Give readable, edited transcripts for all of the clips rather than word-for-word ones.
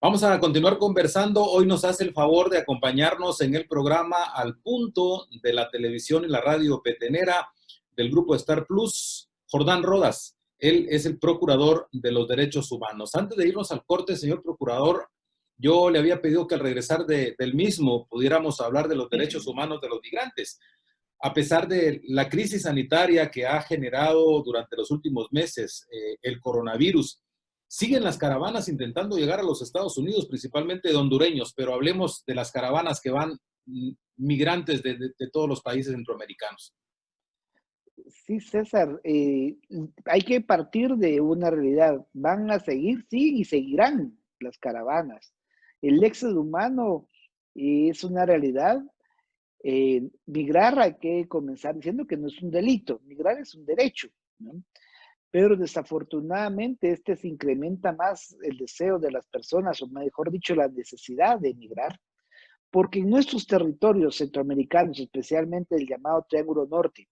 Vamos a continuar conversando. Hoy nos hace el favor de acompañarnos en el programa Al Punto de la televisión y la radio petenera del grupo Star Plus, Jordán Rodas. Él es el procurador de los derechos humanos. Antes de irnos al corte, señor procurador, yo le había pedido que al regresar del mismo pudiéramos hablar de los derechos humanos de los migrantes. A pesar de la crisis sanitaria que ha generado durante los últimos meses el coronavirus, siguen las caravanas intentando llegar a los Estados Unidos, principalmente de hondureños, pero hablemos de las caravanas que van migrantes de todos los países centroamericanos. Sí, César, hay que partir de una realidad. Van a seguir, sí, y seguirán las caravanas. El éxodo humano es una realidad. Migrar hay que comenzar diciendo que no es un delito, migrar es un derecho, ¿no? Pero desafortunadamente se incrementa más el deseo de las personas, o mejor dicho, la necesidad de emigrar, porque en nuestros territorios centroamericanos, especialmente el llamado Triángulo Norte,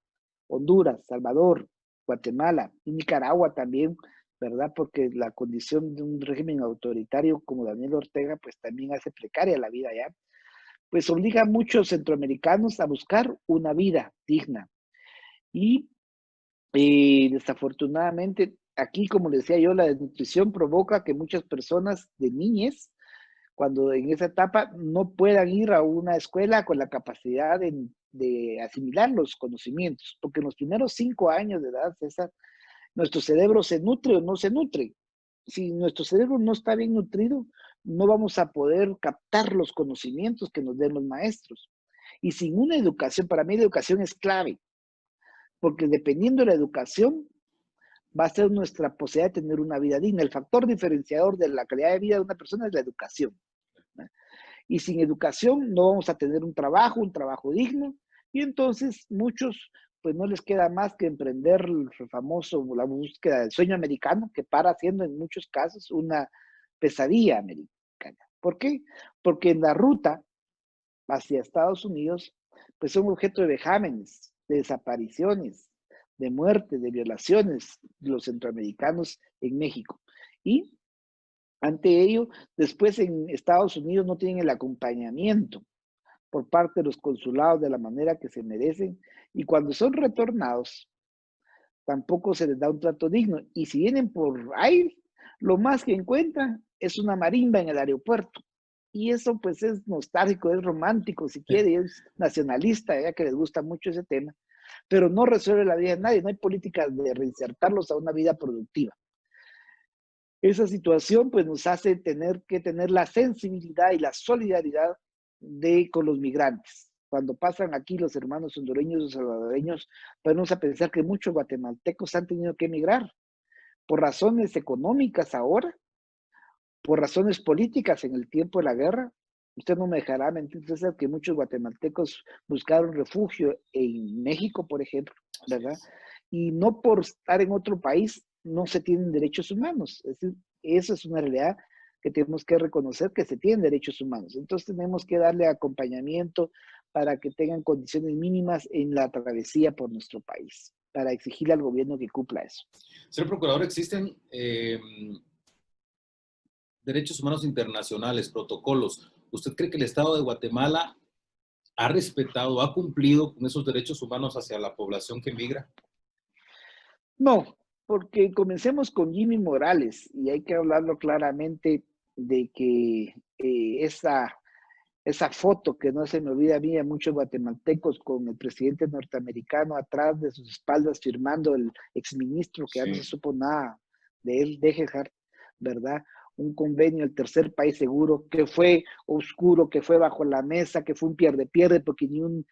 Honduras, Salvador, Guatemala y Nicaragua también, ¿verdad? Porque la condición de un régimen autoritario como Daniel Ortega, pues también hace precaria la vida allá, pues obliga a muchos centroamericanos a buscar una vida digna. Y desafortunadamente, aquí, como les decía yo, la desnutrición provoca que muchas personas de niñez, cuando en esa etapa no puedan ir a una escuela con la capacidad de asimilar los conocimientos, porque en los primeros 5 años de edad, César, nuestro cerebro se nutre o no se nutre. Si nuestro cerebro no está bien nutrido, no vamos a poder captar los conocimientos que nos den los maestros. Y sin una educación, para mí la educación es clave, porque dependiendo de la educación, va a ser nuestra posibilidad de tener una vida digna. El factor diferenciador de la calidad de vida de una persona es la educación, ¿no? Y sin educación no vamos a tener un trabajo digno, y entonces muchos pues no les queda más que emprender el famoso, la búsqueda del sueño americano, que para siendo en muchos casos una pesadilla americana. ¿Por qué? Porque en la ruta hacia Estados Unidos, pues son objeto de vejámenes, de desapariciones, de muerte, de violaciones de los centroamericanos en México. Y ante ello, después en Estados Unidos no tienen el acompañamiento por parte de los consulados de la manera que se merecen, y cuando son retornados, tampoco se les da un trato digno. Y si vienen por aire, lo más que encuentran es una marimba en el aeropuerto. Y eso pues es nostálgico, es romántico, si quiere, es nacionalista, ya que les gusta mucho ese tema, pero no resuelve la vida de nadie, no hay políticas de reinsertarlos a una vida productiva. Esa situación pues nos hace tener que tener la sensibilidad y la solidaridad con los migrantes. Cuando pasan aquí los hermanos hondureños o salvadoreños, podemos a pensar que muchos guatemaltecos han tenido que emigrar por razones económicas ahora, por razones políticas en el tiempo de la guerra. Usted no me dejará mentir, César, que muchos guatemaltecos buscaron refugio en México, por ejemplo, ¿verdad? Y no por estar en otro país no se tienen derechos humanos. Es decir, eso es una realidad que tenemos que reconocer, que se tienen derechos humanos. Entonces tenemos que darle acompañamiento para que tengan condiciones mínimas en la travesía por nuestro país, para exigirle al gobierno que cumpla eso. Señor procurador, existen derechos humanos internacionales, protocolos. ¿Usted cree que el Estado de Guatemala ha respetado, ha cumplido con esos derechos humanos hacia la población que migra? No, porque comencemos con Jimmy Morales, y hay que hablarlo claramente de que esa foto que no se me olvida a mí, a muchos guatemaltecos, con el presidente norteamericano atrás de sus espaldas firmando el exministro, que ya no se supo nada de él, de Gerhard, ¿verdad? Un convenio, el tercer país seguro, que fue oscuro, que fue bajo la mesa, que fue un pierde-pierde, porque ni un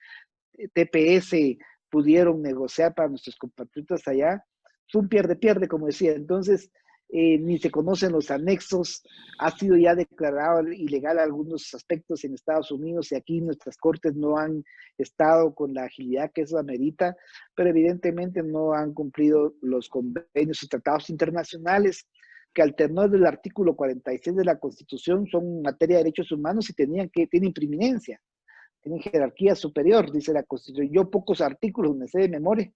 TPS pudieron negociar para nuestros compatriotas allá. Fue un pierde-pierde, como decía. Entonces, ni se conocen los anexos, ha sido ya declarado ilegal algunos aspectos en Estados Unidos, y aquí nuestras cortes no han estado con la agilidad que eso amerita, pero evidentemente no han cumplido los convenios y tratados internacionales que al tenor del artículo 46 de la Constitución son materia de derechos humanos y tienen preeminencia, tienen jerarquía superior, dice la Constitución. Yo pocos artículos me sé de memoria,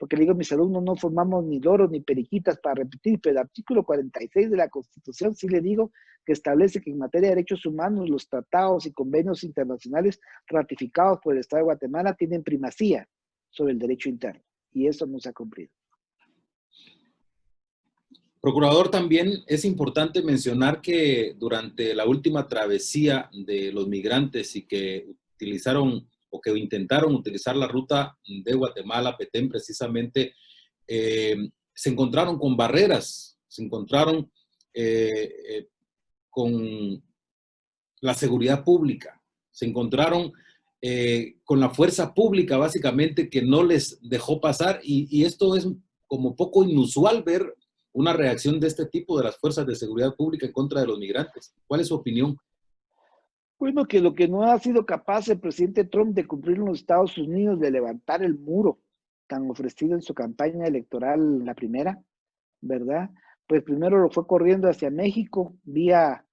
porque le digo a mis alumnos, no formamos ni loros ni periquitas para repetir, pero el artículo 46 de la Constitución sí le digo que establece que en materia de derechos humanos los tratados y convenios internacionales ratificados por el Estado de Guatemala tienen primacía sobre el derecho interno, y eso no se ha cumplido. Procurador, también es importante mencionar que durante la última travesía de los migrantes y que utilizaron o que intentaron utilizar la ruta de Guatemala a Petén, precisamente, se encontraron con barreras, se encontraron con la seguridad pública, se encontraron con la fuerza pública, básicamente, que no les dejó pasar, y esto es como poco inusual ver una reacción de este tipo de las fuerzas de seguridad pública en contra de los migrantes. ¿Cuál es su opinión? Bueno, que lo que no ha sido capaz el presidente Trump de cumplir en los Estados Unidos, de levantar el muro tan ofrecido en su campaña electoral, la primera, ¿verdad? Pues primero lo fue corriendo hacia México, vía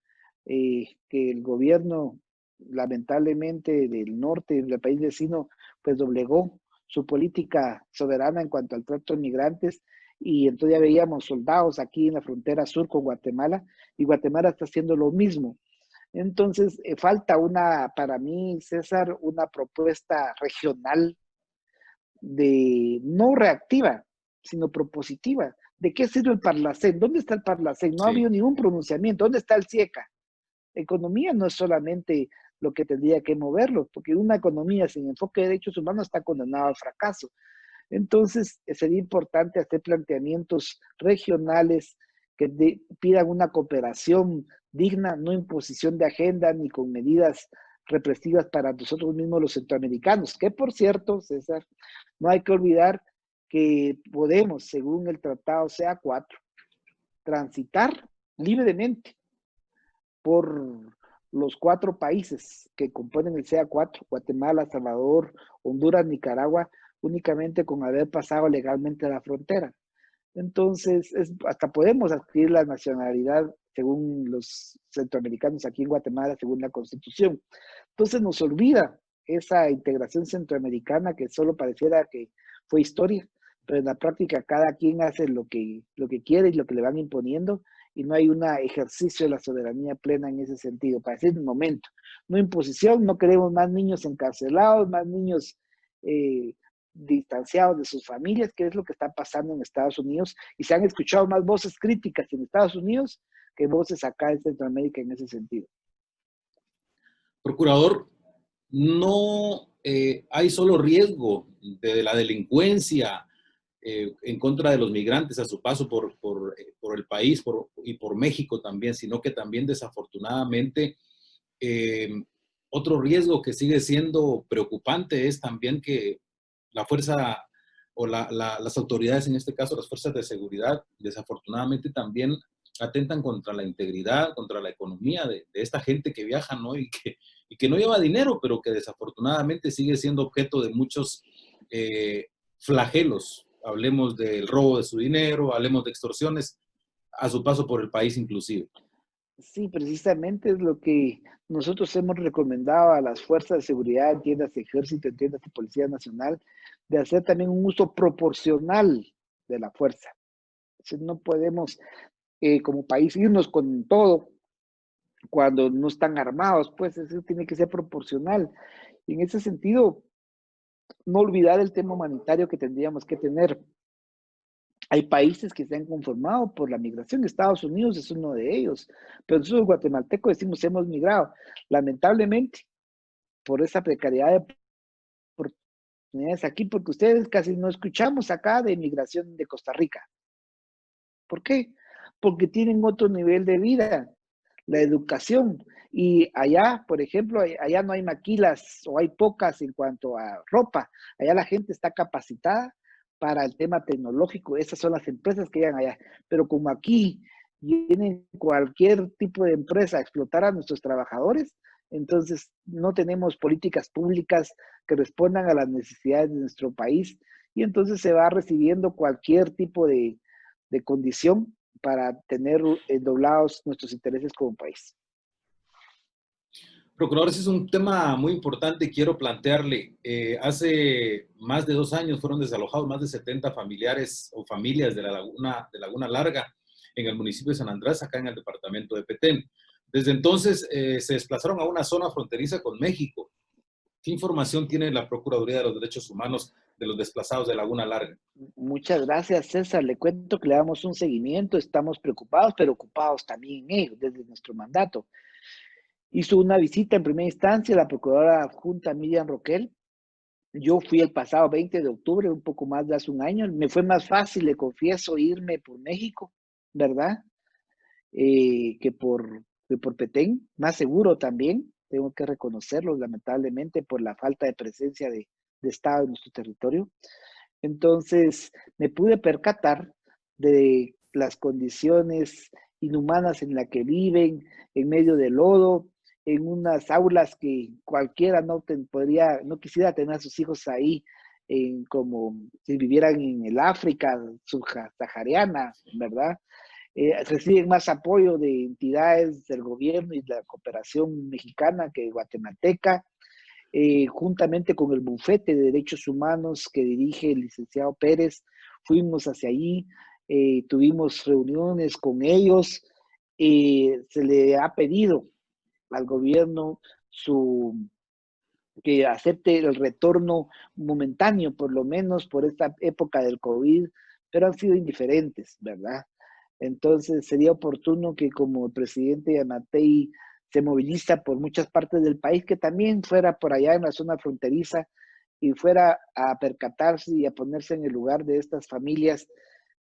que el gobierno, lamentablemente, del norte, del país vecino, pues doblegó su política soberana en cuanto al trato de migrantes, y entonces ya veíamos soldados aquí en la frontera sur con Guatemala, y Guatemala está haciendo lo mismo. Entonces, falta para mí, César, una propuesta regional no reactiva, sino propositiva. ¿De qué sirve el Parlacén? ¿Dónde está el Parlacén? No ha Sí. habido ningún pronunciamiento. ¿Dónde está el CIECA? Economía no es solamente lo que tendría que moverlo, porque una economía sin enfoque de derechos humanos está condenada al fracaso. Entonces, sería importante hacer planteamientos regionales que pidan una cooperación digna, no imposición de agenda ni con medidas represivas para nosotros mismos los centroamericanos, que por cierto, César, no hay que olvidar que podemos, según el Tratado CA4, transitar libremente por los 4 países que componen el CA4, Guatemala, Salvador, Honduras, Nicaragua, únicamente con haber pasado legalmente la frontera. Entonces, hasta podemos adquirir la nacionalidad según los centroamericanos aquí en Guatemala, según la Constitución. Entonces nos olvida esa integración centroamericana que solo pareciera que fue historia, pero en la práctica cada quien hace lo que quiere y lo que le van imponiendo, y no hay un ejercicio de la soberanía plena en ese sentido, para decir un momento, no imposición, no queremos más niños encarcelados, más niños distanciados de sus familias, que es lo que está pasando en Estados Unidos, y se han escuchado más voces críticas en Estados Unidos que voces acá en Centroamérica en ese sentido. Procurador, no hay solo riesgo de la delincuencia en contra de los migrantes a su paso por el país y por México también, sino que también desafortunadamente otro riesgo que sigue siendo preocupante es también que la fuerza o las autoridades, en este caso las fuerzas de seguridad, desafortunadamente también atentan contra la integridad, contra la economía de esta gente que viaja, ¿no? Y que no lleva dinero, pero que desafortunadamente sigue siendo objeto de muchos flagelos. Hablemos del robo de su dinero, hablemos de extorsiones, a su paso por el país inclusive. Sí, precisamente es lo que nosotros hemos recomendado a las fuerzas de seguridad, entiendas ejército, entiendas Policía Nacional, de hacer también un uso proporcional de la fuerza. Entonces, no podemos como país irnos con todo cuando no están armados, pues eso tiene que ser proporcional. Y en ese sentido, no olvidar el tema humanitario que tendríamos que tener. Hay países que se han conformado por la migración. Estados Unidos es uno de ellos. Pero nosotros, guatemaltecos, decimos hemos migrado. Lamentablemente, por esa precariedad de oportunidades aquí, porque ustedes casi no escuchamos acá de migración de Costa Rica. ¿Por qué? Porque tienen otro nivel de vida, la educación. Y allá, por ejemplo, allá no hay maquilas o hay pocas en cuanto a ropa. Allá la gente está capacitada para el tema tecnológico. Esas son las empresas que llegan allá. Pero como aquí viene cualquier tipo de empresa a explotar a nuestros trabajadores, entonces no tenemos políticas públicas que respondan a las necesidades de nuestro país, y entonces se va recibiendo cualquier tipo de condición para tener doblados nuestros intereses como país. Procurador, ese es un tema muy importante. Quiero plantearle, hace más de 2 años fueron desalojados más de 70 familiares o familias de Laguna Larga en el municipio de San Andrés, acá en el departamento de Petén. Desde entonces se desplazaron a una zona fronteriza con México. ¿Qué información tiene la Procuraduría de los Derechos Humanos de los desplazados de Laguna Larga? Muchas gracias, César. Le cuento que le damos un seguimiento, estamos preocupados, pero ocupados también en ello desde nuestro mandato. Hizo una visita en primera instancia la procuradora adjunta Miriam Roquel. Yo fui el pasado 20 de octubre, un poco más de hace un año. Me fue más fácil, le confieso, irme por México, ¿verdad? Que por Petén. Más seguro también, tengo que reconocerlo, lamentablemente, por la falta de presencia de Estado en nuestro territorio. Entonces, me pude percatar de las condiciones inhumanas en las que viven, en medio del lodo, en unas aulas que cualquiera no quisiera tener a sus hijos ahí, como si vivieran en el África subsahariana, ¿verdad? Reciben más apoyo de entidades del gobierno y de la cooperación mexicana que guatemalteca, juntamente con el bufete de derechos humanos que dirige el licenciado Pérez. Fuimos hacia allí, tuvimos reuniones con ellos, se le ha pedido al gobierno que acepte el retorno momentáneo, por lo menos por esta época del COVID, pero han sido indiferentes, ¿verdad? Entonces sería oportuno que como el presidente Yamatei se moviliza por muchas partes del país, que también fuera por allá en la zona fronteriza y fuera a percatarse y a ponerse en el lugar de estas familias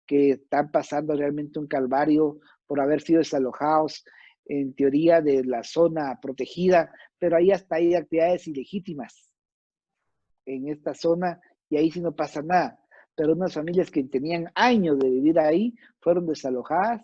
que están pasando realmente un calvario por haber sido desalojados en teoría de la zona protegida, pero ahí hasta hay actividades ilegítimas en esta zona y ahí sí no pasa nada. Pero unas familias que tenían años de vivir ahí fueron desalojadas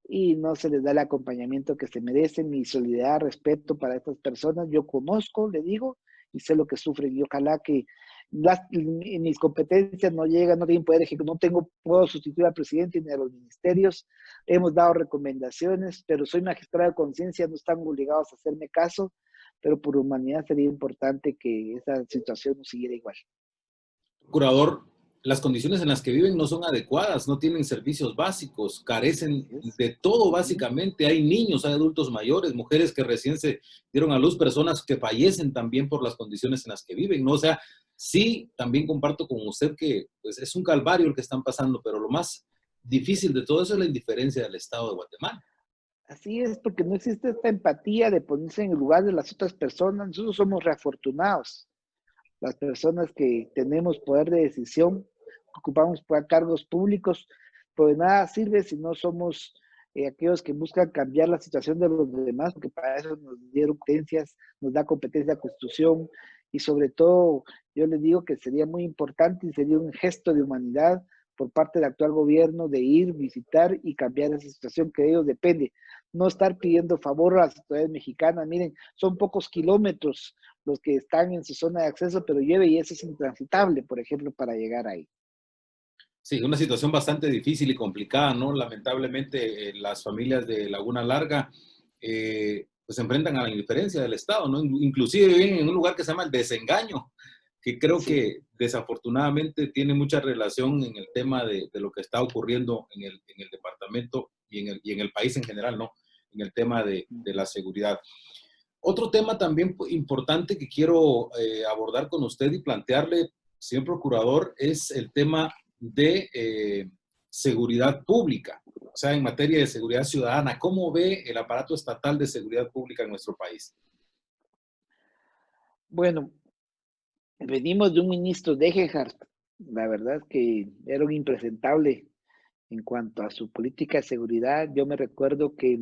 y no se les da el acompañamiento que se merecen, ni solidaridad, respeto para estas personas. Yo conozco, le digo, y sé lo que sufren, y ojalá que mis competencias no llegan, no tienen poder ejecutivo, puedo sustituir al presidente ni a los ministerios. Hemos dado recomendaciones, pero soy magistrado de conciencia, no están obligados a hacerme caso, pero por humanidad sería importante que esa situación no siguiera igual. Procurador, las condiciones en las que viven no son adecuadas, no tienen servicios básicos, carecen de todo básicamente. Hay niños, hay adultos mayores, mujeres que recién se dieron a luz, personas que fallecen también por las condiciones en las que viven, ¿no? O sea, sí, también comparto con usted que pues, es un calvario el que están pasando, pero lo más difícil de todo eso es la indiferencia del Estado de Guatemala. Así es, porque no existe esta empatía de ponerse en el lugar de las otras personas. Nosotros somos reafortunados. Las personas que tenemos poder de decisión, ocupamos cargos públicos, pues nada sirve si no somos aquellos que buscan cambiar la situación de los demás, porque para eso nos dieron competencias, nos da competencia a Constitución, y sobre todo yo les digo que sería muy importante y sería un gesto de humanidad por parte del actual gobierno de ir, visitar y cambiar esa situación que de ellos depende. No estar pidiendo favor a las autoridades mexicanas. Miren, son pocos kilómetros los que están en su zona de acceso, pero llueve y eso es intransitable, por ejemplo, para llegar ahí. Sí, una situación bastante difícil y complicada, ¿no? Lamentablemente, las familias de Laguna Larga pues se enfrentan a la indiferencia del Estado, ¿no? Inclusive viven en un lugar que se llama el desengaño, que creo Sí. que desafortunadamente tiene mucha relación en el tema de lo que está ocurriendo en el departamento y en el país en general, ¿no? En el tema de la seguridad. Otro tema también importante que quiero abordar con usted y plantearle, señor procurador, es el tema de seguridad pública, o sea, en materia de seguridad ciudadana. ¿Cómo ve el aparato estatal de seguridad pública en nuestro país? Bueno, venimos de un ministro de Egerhard, la verdad que era un impresentable en cuanto a su política de seguridad. Yo me recuerdo que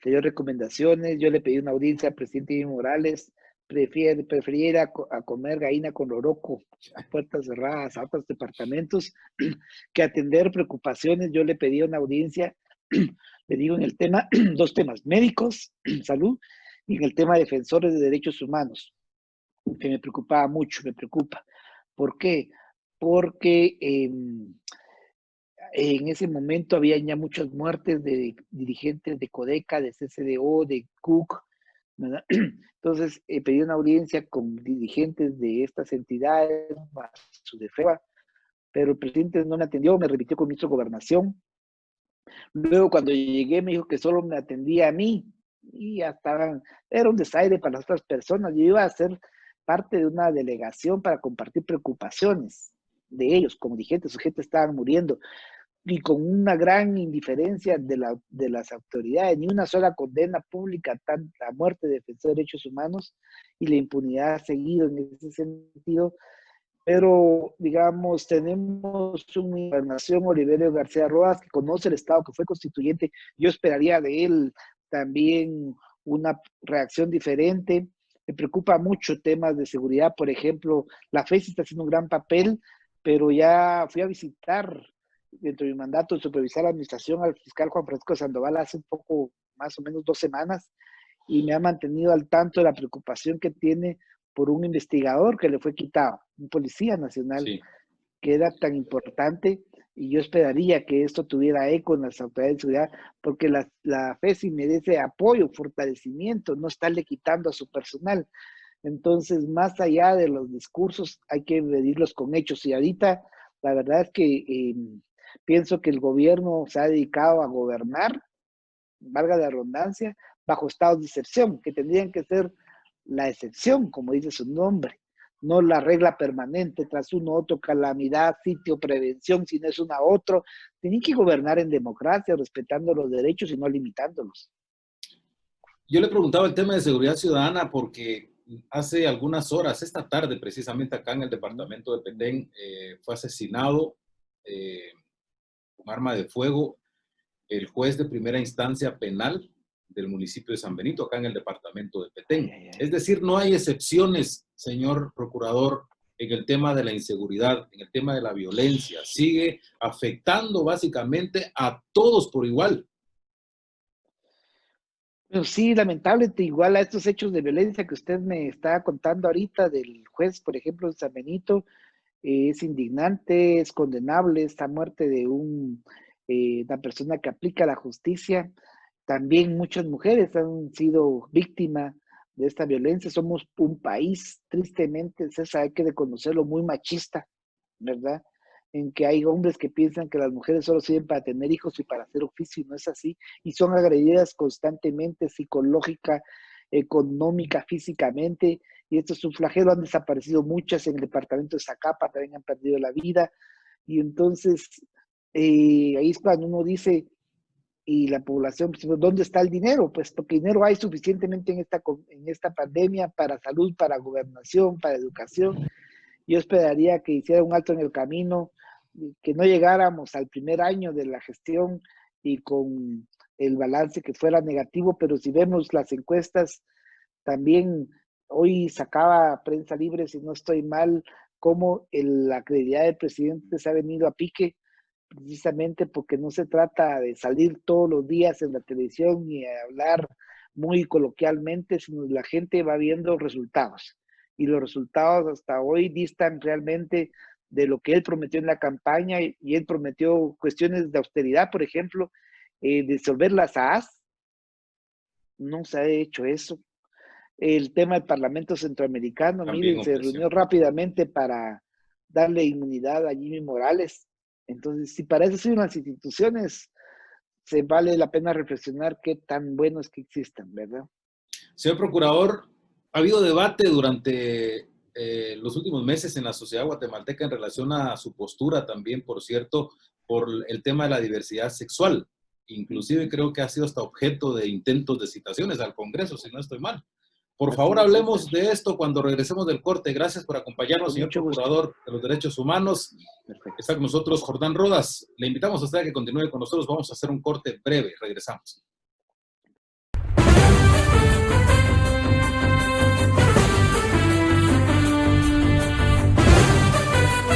se dio recomendaciones, yo le pedí una audiencia al presidente Evo Morales, prefería ir a comer gallina con loroco a puertas cerradas a otros departamentos que atender preocupaciones. Yo le pedí una audiencia, le digo en el tema, dos temas, médicos, salud, y en el tema de defensores de derechos humanos, que me preocupaba mucho, me preocupa. ¿Por qué? Porque en ese momento había ya muchas muertes de dirigentes de Codeca, de CCDO, de Cook, ¿verdad? Entonces, pedí una audiencia con dirigentes de estas entidades, más su defensa, pero el presidente no me atendió, me remitió con el ministro de Gobernación. Luego, cuando llegué, me dijo que solo me atendía a mí, y ya estaban, era un desaire para las otras personas. Yo iba a ser parte de una delegación para compartir preocupaciones de ellos, como dirigentes, su gente estaban muriendo, y con una gran indiferencia de las autoridades, ni una sola condena pública a la muerte de defensores de derechos humanos, y la impunidad ha seguido en ese sentido. Pero, digamos, tenemos una gobernación, Oliverio García Rodas, que conoce el Estado, que fue constituyente. Yo esperaría de él también una reacción diferente. Me preocupa mucho temas de seguridad, por ejemplo, la FESI está haciendo un gran papel, pero ya fui a visitar dentro de mi mandato de supervisar la administración al fiscal Juan Francisco Sandoval hace un poco, más o menos 2 semanas, y me ha mantenido al tanto de la preocupación que tiene por un investigador que le fue quitado, un policía nacional, Sí. que era tan importante, y yo esperaría que esto tuviera eco en las autoridades de seguridad, porque la FESI merece apoyo, fortalecimiento, no estarle quitando a su personal. Entonces, más allá de los discursos, hay que medirlos con hechos, y ahorita la verdad es que pienso que el gobierno se ha dedicado a gobernar, valga la redundancia, bajo estados de excepción, que tendrían que ser la excepción, como dice su nombre, no la regla permanente tras uno otro, calamidad, sitio, prevención, si no es una otro. Tienen que gobernar en democracia, respetando los derechos y no limitándolos. Yo le preguntaba el tema de seguridad ciudadana porque hace algunas horas, esta tarde precisamente acá en el departamento de Petén, fue asesinado con arma de fuego el juez de primera instancia penal del municipio de San Benito, acá en el departamento de Petén. Es decir, no hay excepciones, señor procurador, en el tema de la inseguridad, en el tema de la violencia. Sigue afectando básicamente a todos por igual. Pero sí, lamentablemente, igual a estos hechos de violencia que usted me está contando ahorita del juez, por ejemplo, de San Benito, es indignante, es condenable esta muerte de una persona que aplica la justicia. También muchas mujeres han sido víctimas de esta violencia. Somos un país, tristemente, César, hay que reconocerlo, muy machista, ¿verdad? En que hay hombres que piensan que las mujeres solo sirven para tener hijos y para hacer oficio, y no es así. Y son agredidas constantemente, psicológica, económica, físicamente, y esto es un flagelo. Han desaparecido muchas en el departamento de Zacapa, también han perdido la vida, y entonces ahí es cuando uno dice, y la población, pues, ¿dónde está el dinero? Pues porque dinero hay suficientemente en esta pandemia para salud, para gobernación, para educación. Yo esperaría que hiciera un alto en el camino, que no llegáramos al primer año de la gestión y con el balance que fuera negativo, pero si vemos las encuestas, también hoy sacaba Prensa Libre, si no estoy mal, cómo la credibilidad del presidente se ha venido a pique, precisamente porque no se trata de salir todos los días en la televisión y hablar muy coloquialmente, sino la gente va viendo resultados. Y los resultados hasta hoy distan realmente de lo que él prometió en la campaña, y él prometió cuestiones de austeridad, por ejemplo, disolver las AAS, no se ha hecho eso. El tema del Parlamento Centroamericano, También miren, se ofreció. reunió rápidamente para darle inmunidad a Jimmy Morales. Entonces, si para eso sirven las instituciones, se vale la pena reflexionar qué tan bueno es que existan, ¿verdad? Señor procurador, ha habido debate durante los últimos meses en la sociedad guatemalteca en relación a su postura también, por cierto, por el tema de la diversidad sexual. Inclusive creo que ha sido hasta objeto de intentos de citaciones al Congreso, si no estoy mal. Por favor, hablemos de esto cuando regresemos del corte. Gracias por acompañarnos, señor procurador de los derechos humanos. Perfecto. Está con nosotros Jordán Rodas. Le invitamos a usted a que continúe con nosotros. Vamos a hacer un corte breve. Regresamos.